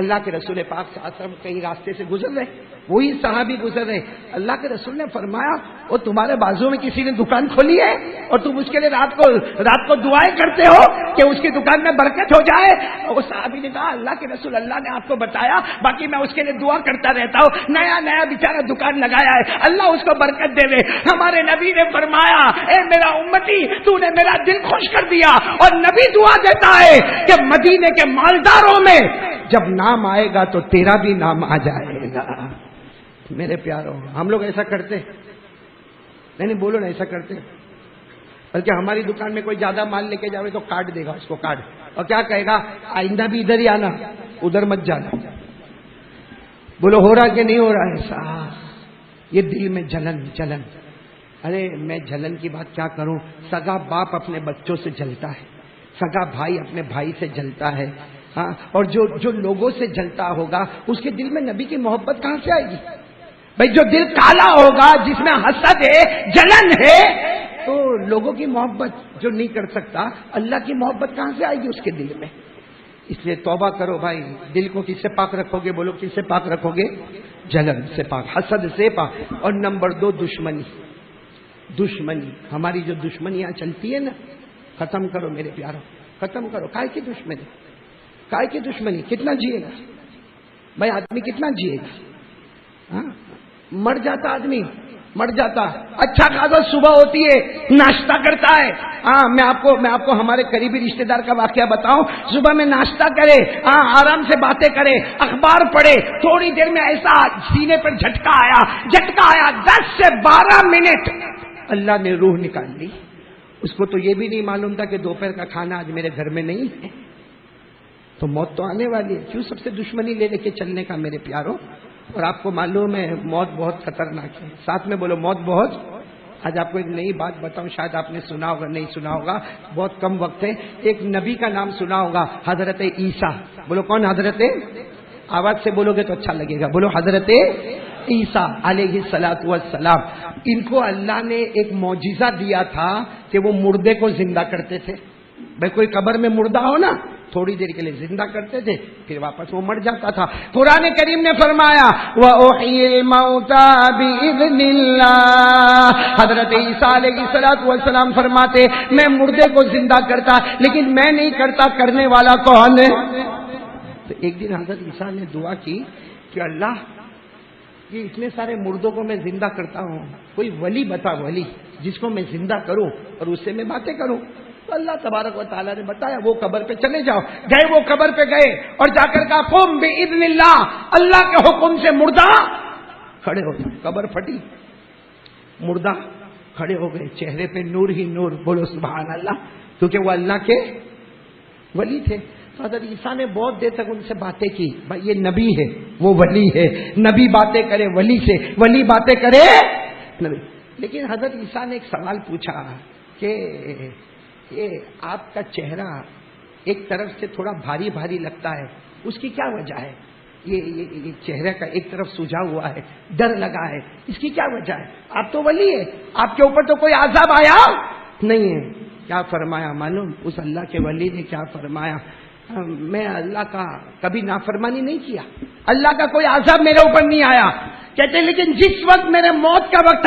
C: اللہ کے رسول پاک صلی اللہ علیہ وسلم کہیں راستے سے گزر رہے، وہی صحابی گزر رہے. اللہ کے رسول نے فرمایا وہ تمہارے بازو میں کسی نے دکان کھولی ہے اور تم اس کے لیے رات کو دعائیں کرتے ہو کہ اس کی دکان میں برکت ہو جائے. وہ صحابی نے کہا اللہ کے رسول اللہ نے آپ کو بتایا، باقی میں اس کے لیے دعا کرتا رہتا ہوں، نیا نیا بیچارہ دکان لگایا ہے، اللہ اس کو برکت دے دے. ہمارے نبی نے فرمایا اے میرا امتی تو نے میرا دل خوش کر دیا. اور نبی دعا دیتا ہے کہ مدینے کے مالداروں میں جب نام آئے گا تو تیرا بھی نام آ جائے گا. میرے پیاروں ہم لوگ ایسا کرتے نہیں بولو نا ایسا کرتے، بلکہ ہماری دکان میں کوئی زیادہ مال لے کے جاوے تو کاٹ دے گا اس کو کاٹ، اور کیا کہے گا آئندہ بھی ادھر ہی آنا ادھر مت جانا. بولو ہو رہا کہ نہیں ہو رہا ایسا؟ یہ دل میں جلن. ارے میں جلن کی بات کیا کروں، سگا باپ اپنے بچوں سے جلتا ہے، سگا بھائی اپنے بھائی سے جلتا ہے. ہاں اور جو لوگوں سے جلتا ہوگا اس کے دل میں نبی کی محبت کہاں سے آئے گی؟ بھائی جو دل کالا ہوگا جس میں حسد ہے جلن ہے تو لوگوں کی محبت جو نہیں کر سکتا اللہ کی محبت کہاں سے آئے گی اس کے دل میں؟ اس لیے توبہ کرو بھائی. دل کو کس سے پاک رکھو گے؟ بولو کس سے پاک رکھو گے؟ جلن سے پاک، حسد سے پاک. اور نمبر 2 دشمنی. ہماری جو دشمنیاں چلتی ہے نا ختم کرو میرے پیاروں، ختم کرو. کائے کی دشمنی کتنا جیے گا بھائی؟ آدمی کتنا جیے گا؟ ہاں مر جاتا آدمی، مر جاتا. اچھا خاصا صبح ہوتی ہے ناشتہ کرتا ہے. ہاں میں آپ کو ہمارے قریبی رشتہ دار کا واقعہ بتاؤں. صبح میں ناشتہ کرے، ہاں آرام سے باتیں کرے، اخبار پڑھے، تھوڑی دیر میں ایسا سینے پر جھٹکا آیا 10 سے 12 منٹ اللہ نے روح نکال لی. اس کو تو یہ بھی نہیں معلوم تھا کہ دوپہر کا کھانا آج میرے گھر میں نہیں ہے. تو موت تو آنے والی ہے، کیوں سب سے دشمنی لے کے چلنے کا میرے پیاروں؟ اور آپ کو معلوم ہے موت بہت خطرناک ہے. ساتھ میں بولو موت بہت. آج آپ کو ایک نئی بات بتاؤں، شاید آپ نے سنا ہوگا نہیں سنا ہوگا، بہت کم وقت ہے. ایک نبی کا نام سنا ہوگا حضرت عیسیٰ. بولو کون حضرت؟ آواز سے بولو گے تو اچھا لگے گا. بولو حضرت عیسیٰ علیہ الصلوۃ والسلام. ان کو اللہ نے ایک معجزہ دیا تھا کہ وہ مردے کو زندہ کرتے تھے. بھائی کوئی قبر میں مردہ ہو نا تھوڑی دیر کے لیے زندہ کرتے تھے پھر واپس وہ مر جاتا تھا. قرآن کریم نے فرمایا وَأُحْيِي الْمَوْتَى بِإِذْنِ اللَّهِ. حضرت عیسیٰ علیہ الصلوۃ والسلام فرماتے میں مردے کو زندہ کرتا لیکن میں نہیں کرتا، کرنے والا کون ہے؟ تو ایک دن حضرت عیسیٰ نے دعا کی کہ اللہ یہ اتنے سارے مردوں کو میں زندہ کرتا ہوں، کوئی ولی بتا، ولی جس کو میں زندہ کروں اور اس سے میں باتیں کروں. تو اللہ تبارک و تعالیٰ نے بتایا وہ قبر پہ چلے جاؤ. گئے وہ قبر پہ گئے اور جا کر کہا قم باذن اللہ، اللہ کے حکم سے مردہ کھڑے ہو گئے. قبر پھٹی، مردہ کھڑے ہو گئے، چہرے پہ نور ہی نور. بولو سبحان اللہ، کیونکہ وہ اللہ کے ولی تھے. حضرت عیسیٰ نے بہت دیر تک ان سے باتیں کی. بھائی یہ نبی ہے، وہ ولی ہے. نبی باتیں کرے ولی سے، ولی باتیں کرے نبی. لیکن حضرت عیسیٰ نے ایک سوال پوچھا کہ یہ آپ کا چہرہ ایک طرف سے تھوڑا بھاری بھاری لگتا ہے، اس کی کیا وجہ ہے؟ یہ چہرے کا ایک طرف سجا ہوا ہے، ڈر لگا ہے، اس کی کیا وجہ ہے؟ آپ تو ولی ہے، آپ کے اوپر تو کوئی عذاب آیا نہیں ہے. کیا فرمایا معلوم؟ اس اللہ کے ولی نے کیا فرمایا؟ میں اللہ کا کبھی نافرمانی نہیں کیا، اللہ کا کوئی عذاب میرے اوپر نہیں آیا. کہتے لیکن جس وقت میرے موت کا وقت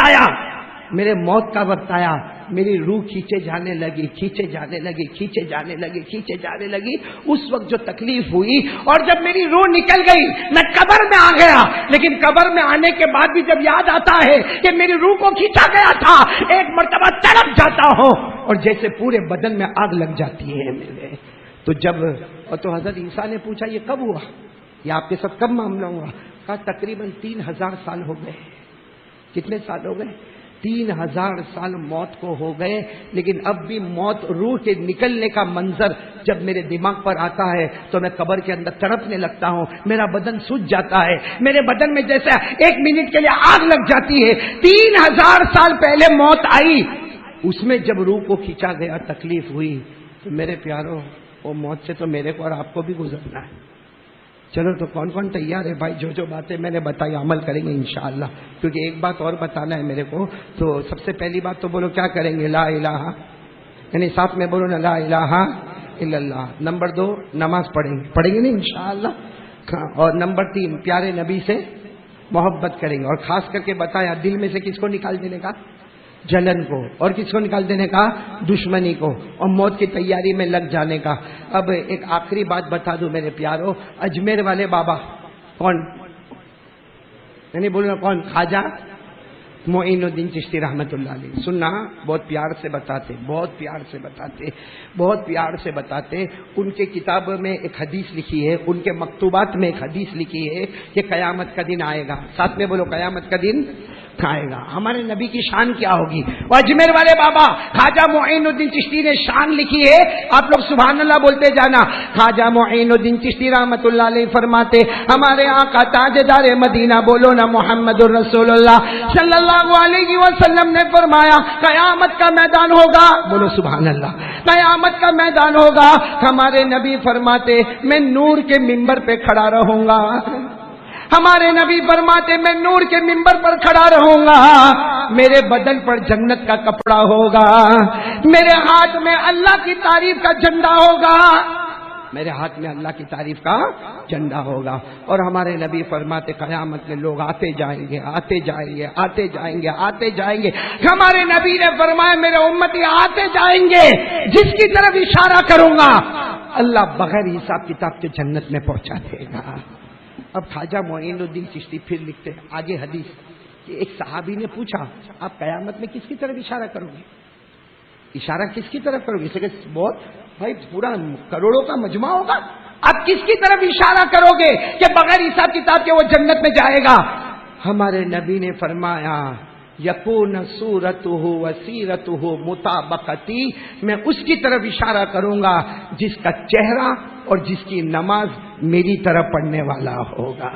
C: آیا میری روح کھینچے جانے لگی، کھینچے جانے لگی، کھینچے جانے لگی، کھینچے جانے لگی. اس وقت جو تکلیف ہوئی اور جب میری روح نکل گئی میں قبر میں آ گیا. لیکن قبر میں آنے کے بعد بھی جب یاد آتا ہے کہ میری روح کو کھینچا گیا تھا، ایک مرتبہ تڑپ جاتا ہوں اور جیسے پورے بدن میں آگ لگ جاتی ہے میرے. تو جب تو حضرت عیسیٰ نے پوچھا یہ کب ہوا، یہ آپ کے ساتھ کب معاملہ ہوا؟ کہا تقریباً 3000 سال ہو گئے. کتنے سال ہو گئے؟ 3000 سال موت کو ہو گئے. لیکن اب بھی موت، روح کے نکلنے کا منظر جب میرے دماغ پر آتا ہے تو میں قبر کے اندر تڑپنے لگتا ہوں. میرا بدن سوج جاتا ہے، میرے بدن میں جیسے 1 منٹ کے لیے آگ لگ جاتی ہے. 3000 سال پہلے موت آئی، اس میں جب روح کو کھینچا گیا تکلیف ہوئی. تو میرے پیاروں، وہ موت سے تو میرے کو اور آپ کو بھی گزرنا ہے. چلو تو کون کون تیار ہے بھائی؟ جو باتیں میں نے بتائی عمل کریں گے انشاءاللہ. کیونکہ ایک بات اور بتانا ہے میرے کو. تو سب سے پہلی بات تو بولو کیا کریں گے؟ لا الہ، یعنی ساتھ میں بولو نا لا الہ الا اللہ. نمبر 2 نماز پڑھیں گے نا انشاءاللہ. اور نمبر 3 پیارے نبی سے محبت کریں گے. اور خاص کر کے بتایا دل میں سے کس کو نکال دینے کا؟ جلن کو. اور کس کو نکال دینے کا؟ دشمنی کو. اور موت کی تیاری میں لگ جانے کا. اب ایک آخری بات بتا دوں میرے پیاروں، اجمیر والے بابا کون؟ یعنی بولنا کون؟ خواجہ معین الدین چشتی رحمت اللہ علیہ. سننا، بہت پیار سے بتاتے، بہت پیار سے بتاتے، بہت پیار سے بتاتے. ان کے کتاب میں ایک حدیث لکھی ہے، ان کے مکتوبات میں ایک حدیث لکھی ہے کہ قیامت کا دن آئے گا. ساتھ میں بولو قیامت کا دن آئے گا. ہمارے نبی کی شان کیا ہوگی؟ وہ اجمیر والے بابا خواجہ معین الدین چشتی نے شان لکھی ہے. آپ لوگ سبحان اللہ بولتے جانا. خواجہ معین الدین چشتی رحمت اللہ علیہ فرماتے ہمارے آقا تاجدار مدینہ، بولو نا محمد الرسول اللہ صلی اللہ علیہ وسلم نے فرمایا قیامت کا میدان ہوگا. بولو سبحان اللہ. قیامت کا میدان ہوگا. ہمارے نبی فرماتے میں نور کے منبر پہ کھڑا رہوں گا. ہمارے نبی فرماتے میں نور کے منبر پر کھڑا رہوں گا. میرے بدن پر جنت کا کپڑا ہوگا. میرے ہاتھ میں اللہ کی تعریف کا جھنڈا ہوگا. میرے ہاتھ میں اللہ کی تعریف کا جھنڈا ہوگا. اور ہمارے نبی فرماتے قیامت میں لوگ آتے جائیں گے، آتے جائیں گے، آتے جائیں گے، آتے جائیں گے. ہمارے نبی نے فرمایا میرے امتی آتے جائیں گے، جس کی طرف اشارہ کروں گا اللہ بغیر حساب کتاب کے جنت میں پہنچا دے گا. اب خواجہ معین الدین چشتی پھر لکھتے ہیں آگے حدیث کہ ایک صحابی نے پوچھا آپ قیامت میں کس کی طرف اشارہ کرو گے؟ اشارہ کس کی طرف کرو گے؟ اسے کہ بہت بھائی پورا کروڑوں کا مجمع ہوگا، آپ کس کی طرف اشارہ کرو گے کہ بغیر حساب کتاب کے وہ جنت میں جائے گا؟ ہمارے نبی نے فرمایا یکون صورتہ وسیرتہ مطابقتی، میں اس کی طرف اشارہ کروں گا جس کا چہرہ اور جس کی نماز میری طرف پڑھنے والا ہوگا.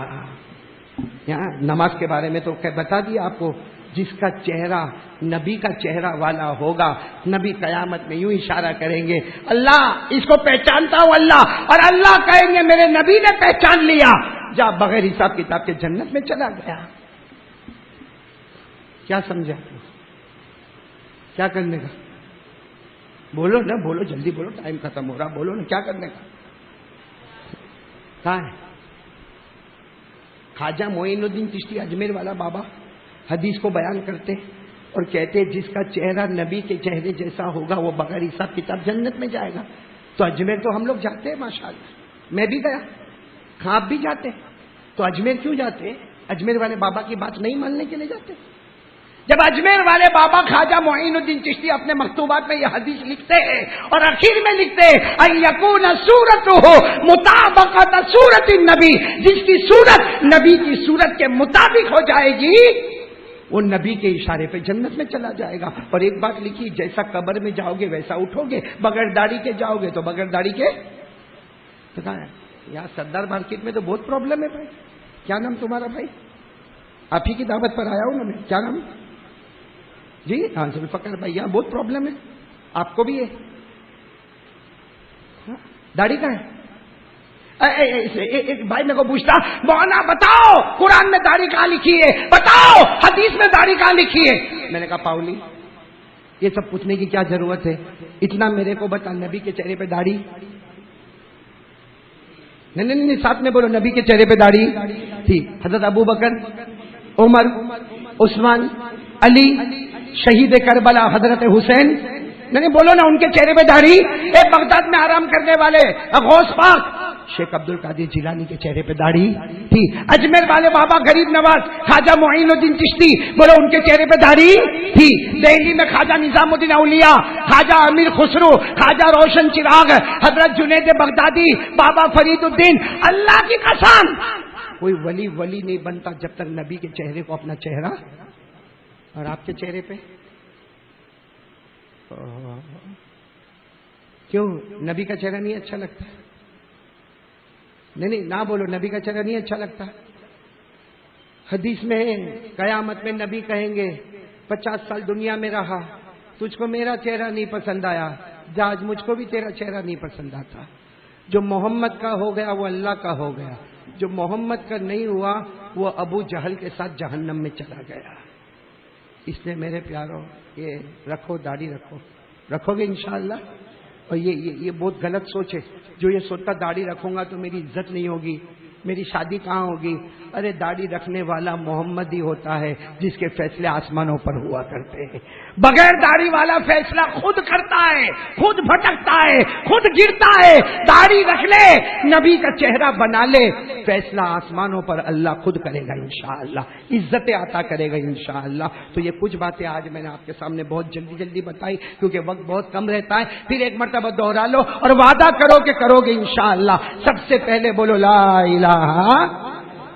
C: یہاں نماز کے بارے میں تو بتا دیا آپ کو، جس کا چہرہ نبی کا چہرہ والا ہوگا. نبی قیامت میں یوں اشارہ کریں گے اللہ اس کو پہچانتا ہوں اللہ، اور اللہ کہیں گے میرے نبی نے پہچان لیا، جا بغیر حساب کتاب کے جنت میں چلا گیا. کیا سمجھا؟ کیا کرنے کا؟ بولو نا، بولو جلدی بولو، ٹائم ختم ہو رہا. بولو نا کیا کرنے کا؟ کہاں ہے؟ خواجہ معین الدین چشتی اجمیر والا بابا حدیث کو بیان کرتے اور کہتے جس کا چہرہ نبی کے چہرے جیسا ہوگا وہ بغیر حساب کتاب جنت میں جائے گا. تو اجمیر تو ہم لوگ جاتے ہیں ماشاءاللہ، میں بھی گیا. آپ بھی جاتے، تو اجمیر کیوں جاتے؟ اجمیر والے بابا کی بات نہیں ماننے کے لیے جاتے. جب اجمیر والے بابا خواجہ معین الدین چشتی اپنے مکتوبات میں یہ حدیث لکھتے ہیں اور آخر میں لکھتے ہیں ان یکون صورتہ مطابقت صورت النبی، جس کی صورت نبی کی صورت کے مطابق ہو جائے گی وہ نبی کے اشارے پہ جنت میں چلا جائے گا. اور ایک بات لکھی جیسا قبر میں جاؤ گے ویسا اٹھو گے، بغیر داڑھی کے جاؤ گے تو بغیر داڑھی کے. پتا ہے یہاں سردار مارکیٹ میں تو بہت پرابلم ہے بھائی. کیا نام تمہارا بھائی؟ آپ ہی کی دعوت پر آیا ہوں نا میں. کیا نام جی؟ ہاں ذوالفقار بھائی. یہاں بہت پرابلم ہے، آپ کو بھی ہے. داڑھی کا ہے. ایک بھائی میرے کو پوچھتا مولانا بتاؤ قرآن میں داڑھی کہاں لکھی ہے، بتاؤ حدیث میں داڑھی کہاں لکھی ہے. میں نے کہا پاؤلی یہ سب پوچھنے کی کیا ضرورت ہے، اتنا میرے کو بتا نبی کے چہرے پہ داڑھی. نہیں ساتھ میں بولو نبی کے چہرے پہ داڑھی تھی. حضرت ابو بکر، عمر، عثمان، علی شہید کربلا حضرت حسین، نہیں بولو نا، ان کے چہرے پہ داڑھی. ایک بغداد میں آرام کرنے والے غوث پاک شیخ عبد القادر جیلانی کے چہرے پہ داڑھی تھی. اجمیر والے بابا غریب نواز خواجہ معین الدین چشتی، بولو ان کے چہرے پہ داڑھی تھی. دہلی میں خواجہ نظام الدین اولیاء، خواجہ امیر خسرو، خواجہ روشن چراغ، حضرت جنید بغدادی، بابا فرید الدین. اللہ کی قسم کوئی ولی ولی نہیں بنتا جب تک نبی کے چہرے کو اپنا چہرہ. اور آپ کے چہرے پہ کیوں نبی کا چہرہ نہیں اچھا لگتا؟ نہیں نہ بولو، نبی کا چہرہ نہیں اچھا لگتا. حدیث میں قیامت میں نبی کہیں گے 50 سال دنیا میں رہا، تجھ کو میرا چہرہ نہیں پسند آیا، آج مجھ کو بھی تیرا چہرہ نہیں پسند آتا. جو محمد کا ہو گیا وہ اللہ کا ہو گیا، جو محمد کا نہیں ہوا وہ ابو جہل کے ساتھ جہنم میں چلا گیا. اس لیے میرے پیاروں یہ رکھو، داڑھی رکھو گے انشاءاللہ. اور یہ بہت غلط سوچ ہے جو یہ سوچتا داڑھی رکھوں گا تو میری عزت نہیں ہوگی، میری شادی کہاں ہوگی. ارے داڑھی رکھنے والا محمد ہی ہوتا ہے جس کے فیصلے آسمانوں پر ہوا کرتے ہیں. بغیر داڑھی والا فیصلہ خود کرتا ہے، خود بھٹکتا ہے، خود گرتا ہے. داڑھی رکھ لے، نبی کا چہرہ بنا لے، فیصلہ آسمانوں پر اللہ خود کرے گا انشاءاللہ، عزت عطا کرے گا انشاءاللہ. تو یہ کچھ باتیں آج میں نے آپ کے سامنے بہت جلدی بتائی کیونکہ وقت بہت کم رہتا ہے. پھر ایک مرتبہ دوہرا لو اور وعدہ کرو کہ کرو گے انشاءاللہ. سب سے پہلے بولو لا الہ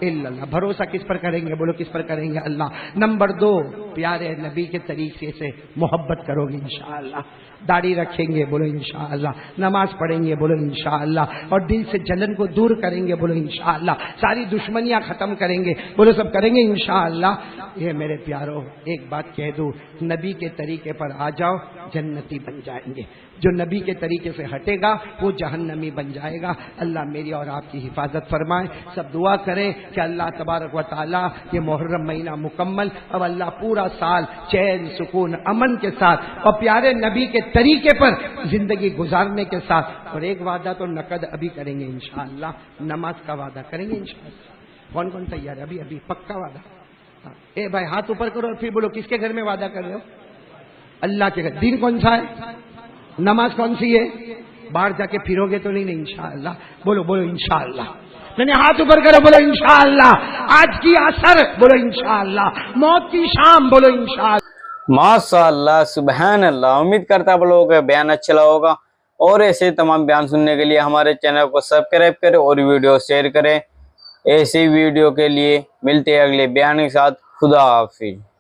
C: الا اللہ. بھروسہ کس پر کریں گے؟ بولو کس پر کریں گے؟ اللہ. نمبر 2 پیارے نبی کے طریقے سے محبت کرو گے انشاءاللہ. داڑھی رکھیں گے، بولو انشاءاللہ. نماز پڑھیں گے، بولو انشاءاللہ. اور دل سے جلن کو دور کریں گے، بولو انشاءاللہ. ساری دشمنیاں ختم کریں گے، بولو سب کریں گے انشاءاللہ. یہ میرے پیاروں ایک بات کہہ دوں، نبی کے طریقے پر آ جاؤ جنتی بن جائیں گے. جو نبی کے طریقے سے ہٹے گا وہ جہنمی بن جائے گا. اللہ میری اور آپ کی حفاظت فرمائے. سب دعا کریں کہ اللہ تبارک و تعالی یہ محرم مہینہ مکمل، اب اللہ پورا سال چین سکون امن کے ساتھ اور پیارے نبی کے طریقے پر زندگی گزارنے کے ساتھ. اور ایک وعدہ تو نقد ابھی کریں گے انشاءاللہ، نماز کا وعدہ کریں گے انشاءاللہ. کون تیار ہے؟ ابھی پکا وعدہ. اے بھائی ہاتھ اوپر کرو اور پھر بولو کس کے گھر میں وعدہ کر رہے ہو؟ اللہ کے گھر. دین کون سا ہے؟ نماز کون سی ہے؟ باہر جا کے پھرو گے تو نہیں انشاءاللہ. بولو انشاءاللہ. میں نے ہاتھ اوپر کرو، بولو انشاءاللہ. آج کی عصر بولو انشاءاللہ. موت کی شام بولو انشاءاللہ.
D: ماشاء اللہ، سبحان اللہ. امید کرتا آپ لوگوں کا بیان اچھا لگا ہوگا اور ایسے تمام بیان سننے کے لیے ہمارے چینل کو سبسکرائب کریں اور ویڈیو شیئر کریں. ایسی ویڈیو کے لیے ملتے ہیں اگلے بیان کے ساتھ. خدا حافظ.